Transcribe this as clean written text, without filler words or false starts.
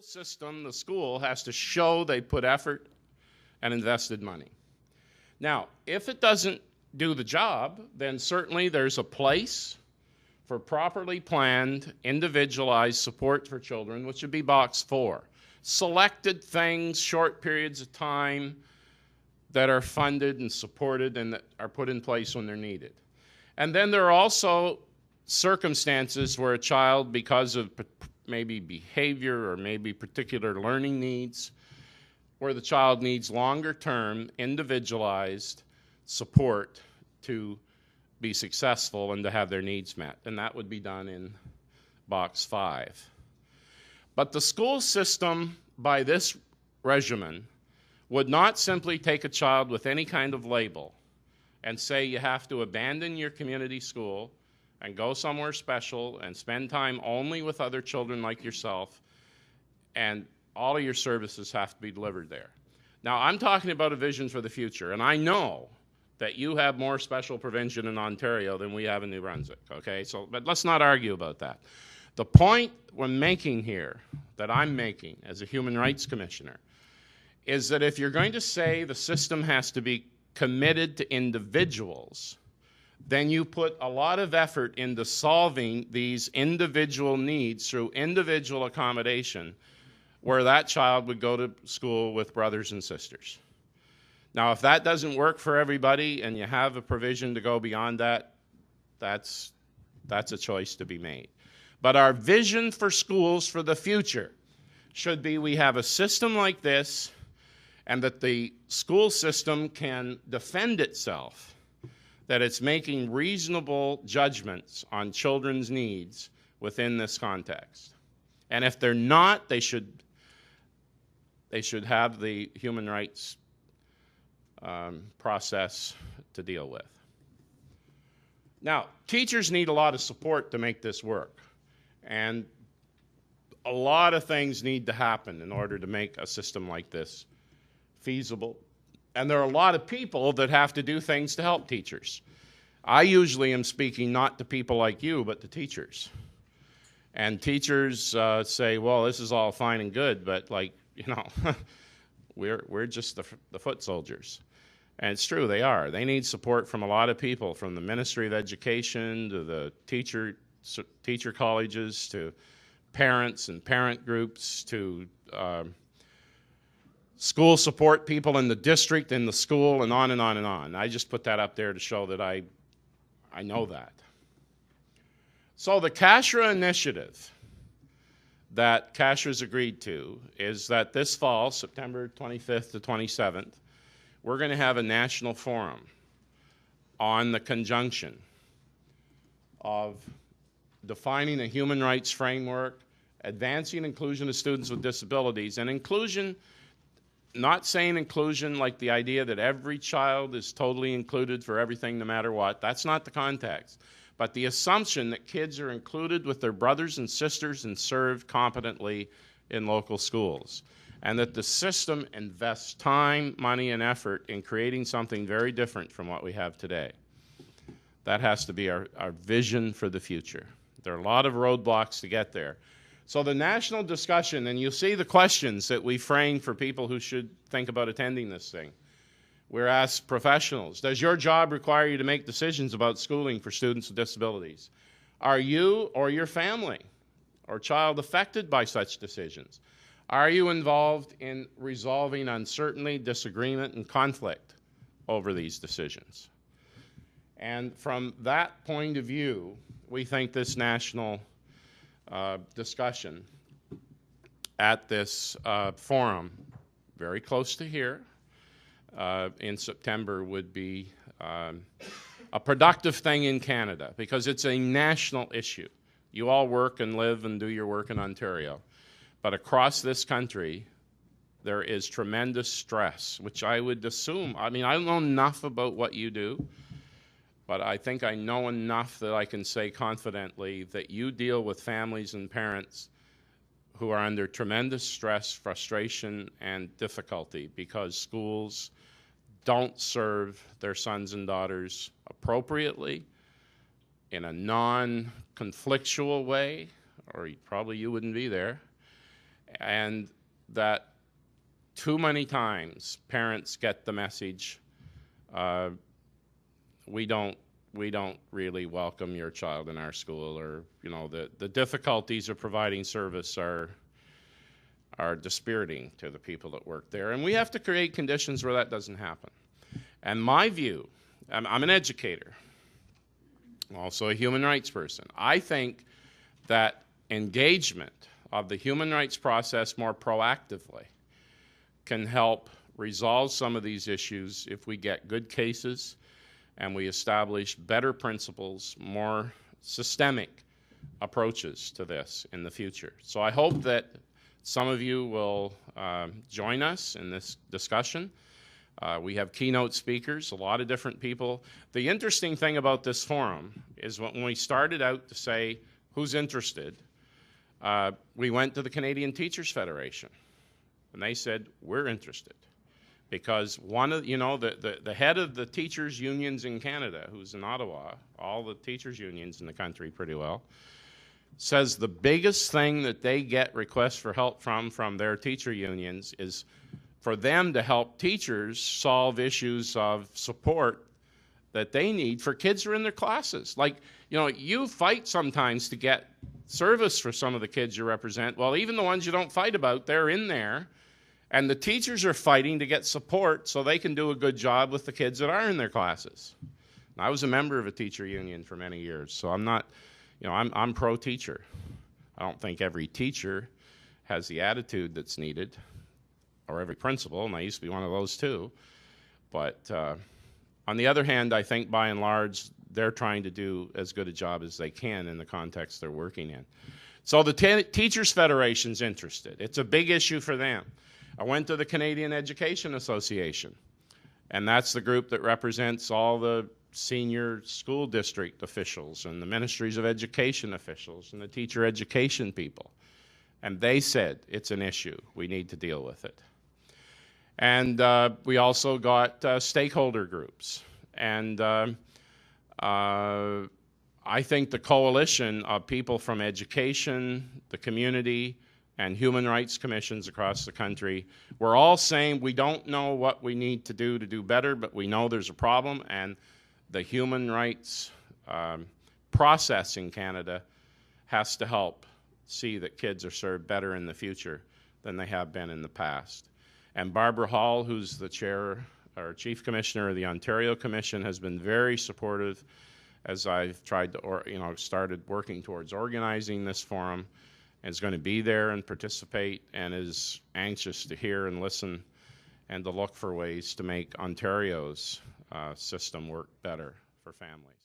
System, the school has to show they put effort and invested money. Now, if it doesn't do the job, then certainly there's a place for properly planned, individualized support for children, which would be box 4. Selected things, short periods of time that are funded and supported and that are put in place when they're needed. And then there are also circumstances where a child, because of maybe behavior or maybe particular learning needs, where the child needs longer-term, individualized support to be successful and to have their needs met. And that would be done in box 5. But the school system, by this regimen, would not simply take a child with any kind of label and say you have to abandon your community school and go somewhere special and spend time only with other children like yourself, and all of your services have to be delivered there. Now, I'm talking about a vision for the future, and I know that you have more special provision in Ontario than we have in New Brunswick, okay? But let's not argue about that. The point we're making here, that I'm making as a Human Rights Commissioner, is that if you're going to say the system has to be committed to individuals, then you put a lot of effort into solving these individual needs through individual accommodation, where that child would go to school with brothers and sisters. Now, if that doesn't work for everybody and you have a provision to go beyond that, that's a choice to be made. But our vision for schools for the future should be we have a system like this, and that the school system can defend itself, that it's making reasonable judgments on children's needs within this context. And if they're not, they should have the human rights process to deal with. Now, teachers need a lot of support to make this work. And a lot of things need to happen in order to make a system like this feasible. And there are a lot of people that have to do things to help teachers. I usually am speaking not to people like you, but to teachers. And teachers say, well, this is all fine and good, but we're just the foot soldiers. And it's true, they are. They need support from a lot of people, from the Ministry of Education to the teacher colleges to parents and parent groups to school support people in the district, in the school, and on and on and on. I just put that up there to show that I know that. So the CASHRA initiative that CASHRA's agreed to is that this fall, September 25th to 27th, we're going to have a national forum on the conjunction of defining a human rights framework, advancing inclusion of students with disabilities, and inclusion, not saying inclusion like the idea that every child is totally included for everything no matter what. That's not the context. But the assumption that kids are included with their brothers and sisters and served competently in local schools. And that the system invests time, money, and effort in creating something very different from what we have today. That has to be our vision for the future. There are a lot of roadblocks to get there. So the national discussion, and you'll see the questions that we framed for people who should think about attending this thing. We're asked professionals, does your job require you to make decisions about schooling for students with disabilities? Are you or your family or child affected by such decisions? Are you involved in resolving uncertainty, disagreement, and conflict over these decisions? And from that point of view, we think this national discussion at this forum, very close to here, in September would be a productive thing in Canada, because it's a national issue. You all work and live and do your work in Ontario. But across this country, there is tremendous stress, which I would assume, I don't know enough about what you do, but I think I know enough that I can say confidently that you deal with families and parents who are under tremendous stress, frustration, and difficulty because schools don't serve their sons and daughters appropriately, in a non-conflictual way, or probably you wouldn't be there, and that too many times parents get the message, we don't really welcome your child in our school, or the difficulties of providing service are dispiriting to the people that work there, and we have to create conditions where that doesn't happen. And my view, I'm an educator, also a human rights person. I think that engagement of the human rights process more proactively can help resolve some of these issues if we get good cases and we establish better principles, more systemic approaches to this in the future. So I hope that some of you will join us in this discussion. We have keynote speakers, a lot of different people. The interesting thing about this forum is when we started out to say who's interested, we went to the Canadian Teachers Federation, and they said, we're interested. Because one of, the head of the teachers' unions in Canada, who's in Ottawa, all the teachers' unions in the country pretty well, says the biggest thing that they get requests for help from their teacher unions is for them to help teachers solve issues of support that they need for kids who are in their classes. Like, you fight sometimes to get service for some of the kids you represent. Well, even the ones you don't fight about, they're in there. And the teachers are fighting to get support so they can do a good job with the kids that are in their classes. And I was a member of a teacher union for many years, so I'm not, I'm pro-teacher. I don't think every teacher has the attitude that's needed, or every principal, and I used to be one of those too. But on the other hand, I think by and large, they're trying to do as good a job as they can in the context they're working in. So the Teachers Federation's interested. It's a big issue for them. I went to the Canadian Education Association, and that's the group that represents all the senior school district officials and the ministries of education officials and the teacher education people. And they said it's an issue. We need to deal with it. And we also got stakeholder groups. And I think the coalition of people from education, the community, and human rights commissions across the country, we're all saying we don't know what we need to do better, but we know there's a problem, and the human rights process in Canada has to help see that kids are served better in the future than they have been in the past. And Barbara Hall, who's the chair or chief commissioner of the Ontario Commission, has been very supportive as I've tried to, started working towards organizing this forum, and is going to be there and participate, and is anxious to hear and listen and to look for ways to make Ontario's system work better for families.